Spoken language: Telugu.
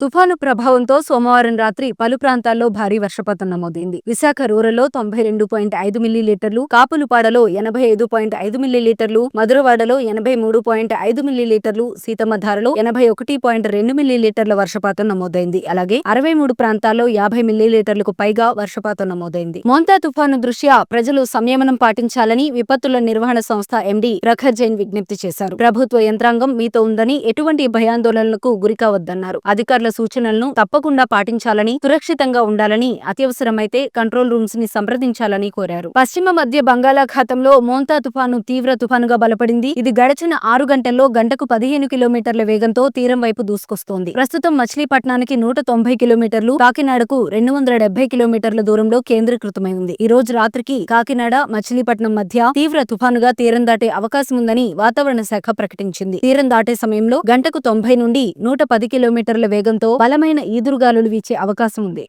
తుఫాను ప్రభావంతో సోమవారం రాత్రి పలు ప్రాంతాల్లో భారీ వర్షపాతం నమోదైంది. విశాఖ రూరల్లో 92.5 మిల్లీలీటర్లు, కాపులుపాడలో 85.5 మిల్లీలీటర్లు, మధురవాడలో 83.5 మిల్లీలీటర్లు, సీతమ్మధారలో 81.2 మిల్లీలీటర్ల వర్షపాతం నమోదైంది. అలాగే 63 ప్రాంతాల్లో 50 మిల్లీలీటర్లకు పైగా వర్షపాతం నమోదైంది. మోంతా తుఫాను దృష్ట్యా ప్రజలు సంయమనం పాటించాలని విపత్తుల నిర్వహణ సంస్థ ఎండీ ప్రఖర్ జైన్ విజ్ఞప్తి చేశారు. ప్రభుత్వ యంత్రాంగం మీతో ఉందని, ఎటువంటి భయాందోళనలకు గురికావద్దన్నారు. అధికారుల సూచనలను తప్పకుండా పాటించాలని, సురక్షితంగా ఉండాలని, అత్యవసరమైతే కంట్రోల్ రూమ్స్ ని సంప్రదించాలని కోరారు. పశ్చిమ మధ్య బంగాళాఖాతంలో మోంతా తుఫాను తీవ్ర తుఫానుగా బలపడింది. ఇది గడిచిన 6 గంటల్లో గంటకు 15 కిలోమీటర్ల వేగంతో తీరం వైపు దూసుకొస్తోంది. ప్రస్తుతం మచిలీపట్నానికి 190 కిలోమీటర్లు, కాకినాడకు 270 కిలోమీటర్ల దూరంలో కేంద్రీకృతమై ఉంది. ఈ రోజు రాత్రికి కాకినాడ, మచిలీపట్నం మధ్య తీవ్ర తుఫానుగా తీరం దాటే అవకాశం ఉందని వాతావరణ శాఖ ప్రకటించింది. తీరం దాటే సమయంలో గంటకు 90 నుండి 110 కిలోమీటర్ల వేగంతో బలమైన ఈదురుగాలులు వీచే అవకాశం ఉంది.